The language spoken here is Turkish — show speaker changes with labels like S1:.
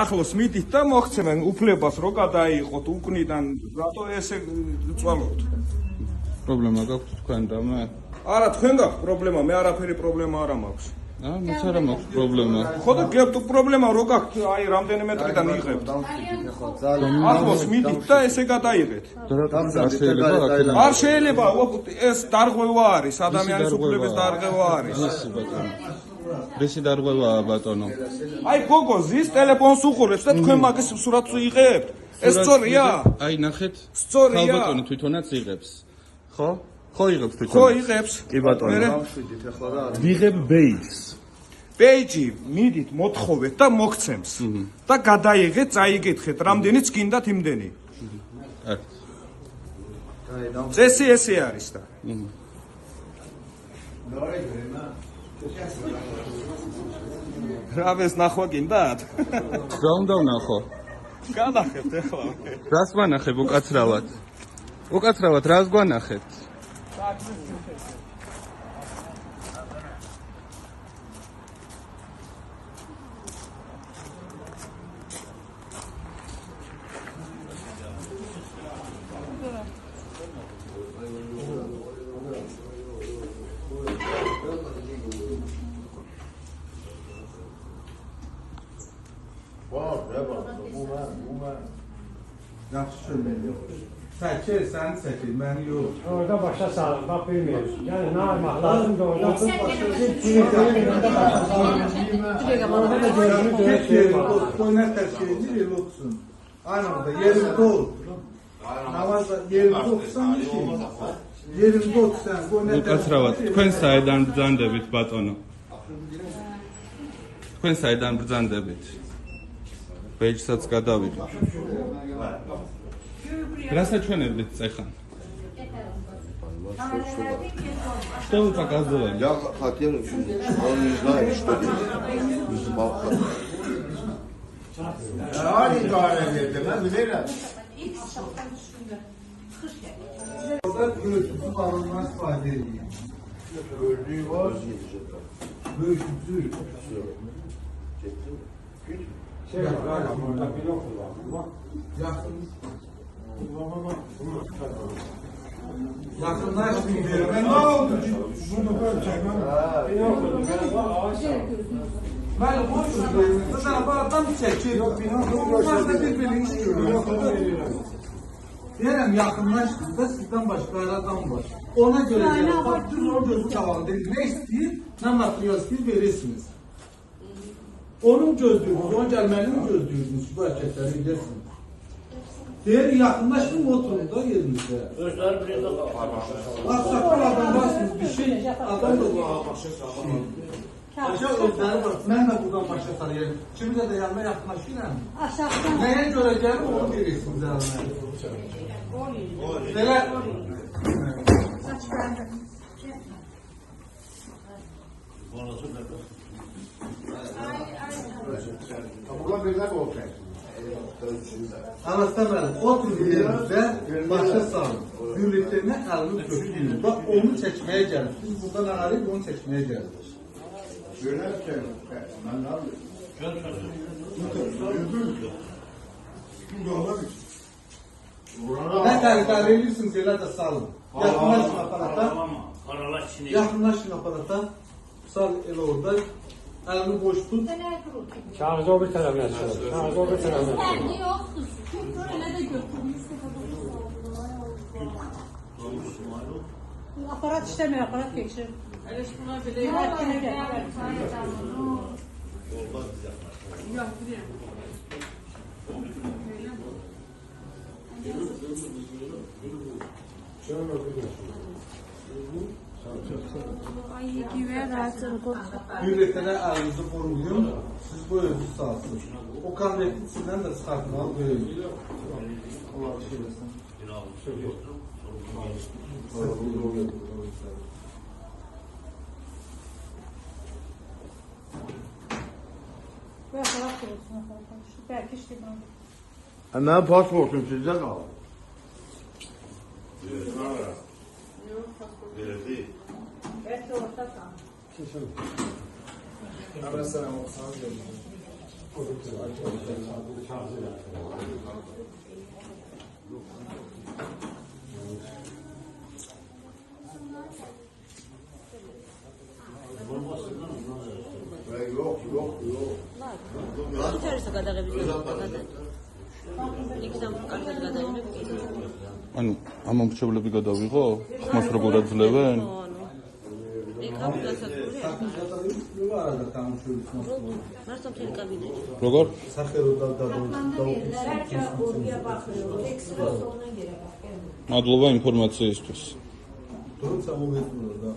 S1: ახლოს მიდით და მოხცემენ უფლებას რო გადაიღოთ უკნიდან რატო ესე წვალოთ
S2: პრობლემა გაქვთ თქვენ და მე
S1: არა თქვენ გაქვთ პრობლემა მე არაფერი პრობლემა არ მაქვს
S2: მეც არ მაქვს პრობლემა
S1: ხო და გებთ პრობლემა რო გაქვთ აი რამდენიმე დღიდან იღებთ ახლოს მიდით და ესე გადაიღეთ არ შეიძლება ეს დარღვევა არის ადამიანის უფლების დარღვევა არის
S2: რისი დარღვევაა ბატონო
S1: აი გოგო ზის ტელეფონს უყურებს და თქვენ მაგის სურათს იღებთ ეს სწორია
S2: აი ნახეთ
S1: სწორია
S2: ბატონო თვითონაც იღებს ხო ხო იღებს თვითონ
S1: ხო იღებს
S2: კი ბატონო
S3: გამშვიდით ახლა და
S2: ვიღებ ბეიჯს
S1: პეიჯი მიდით მოთხოვეთ და მოგცემს და გადაიღეთ წაიგეთხეთ რამდენიც გინდათ იმდენი წესი ესე არის და რავეს ნახვა გინდათ
S2: რა უნდა ვნახო
S1: განახებთ ახლა
S2: რას გვანახებ უკაცრავად რას გვანახებთ
S4: Saçı sen seçin, ben yok. Orada başa sağlık, bak bilmiyoruz. Yani ne yapmak lazım da orada başa sağlık. Oynar teşkil edin, olsun. Anlamda, yerinde ol. Namazda yerinde olsan bir şey. Yerinde olsan,
S2: უკაცრავად თქვენ საიდან ბრძანდებით ბატონო თქვენ საიდან ბრძანდებით ბეიჯსაც გადავიღე რასაჩვენებდით წეხან Что вы показывали?
S3: Я хотел, он не знает, что делать.
S4: orada göğsüzü barınmaz fayda ediyor. Gördüğü var. Göğsüzü. Şey var, orada pilot var. Yakın. Yakınlaşmıyor. Ben ne oldu? Bunu böyle çekmem. Ben konuşuyorum. Zaten bu adam çekir. Bunlar da birbirini istiyor. Deyirəm yaxınlaşdığında sizdən başqa adam var. Ona görə deyirəm, bax düz o gözü qabağında deyir, nə istəyir, nə material istəyir, verirsiniz. Onun gözlüyünüz, onun gəlməlini gözlüyünüz, bu hərəkətləri bilirsiniz. Deyir, yaxınlaşdığım oturun da yerinizdə.
S5: Gözler birində
S4: Ağsaqqal adam varsınız, bir şey, adam da var. Aşağı özləri var, mən də buradan başa sarıyım. Kimdə də yanına yaxınlaşıram. Nəyə görə gəlir, onu verirsiniz əlinə. Belə Anasına mənim, otur yerimizdə başa salın. Gürlüklərinə əlini köklüyün. Bax, onu çəkməyə gəlir. Biz buradan arayıb onu çəkməyə gəlir.
S3: Söylerken ben ne yapayım?
S4: Nə təriflər edirsiniz, elə də salın. Yaxınlaşın aparata. Yaxınlaşın aparata. Sal elə orada. Əlini boş tut.
S6: Kağızı o bir tərəfə çıxır. Kağızı o bir tərəfə çıxır.
S7: Yoxdur. Elə də götürmüşsün. Aparat işləmir, aparat keçir. Elə şuna belə.
S4: Gürlüklərə əlinizi qoruyun. Siz bu özü salsın. O konvekti sizdən də çıxartmalı böyük. Allah bir şey versin.
S3: Hemen pasportum sizden al.
S4: Ara selam olsanız
S3: Yok.
S5: İçerisi kadar bizim kadar. İkisam kadar kadar yok.
S2: ანუ ამ მომრჩევლები გადავიღო? ხმას როგორ აძლევენ?
S4: Nu arada tanışıyoruz.
S5: Varsa bir kabinet.
S2: როგორ?
S4: Sakero da
S2: მადლობა ინფორმაციისთვის.
S4: Durun sen o metnuru da.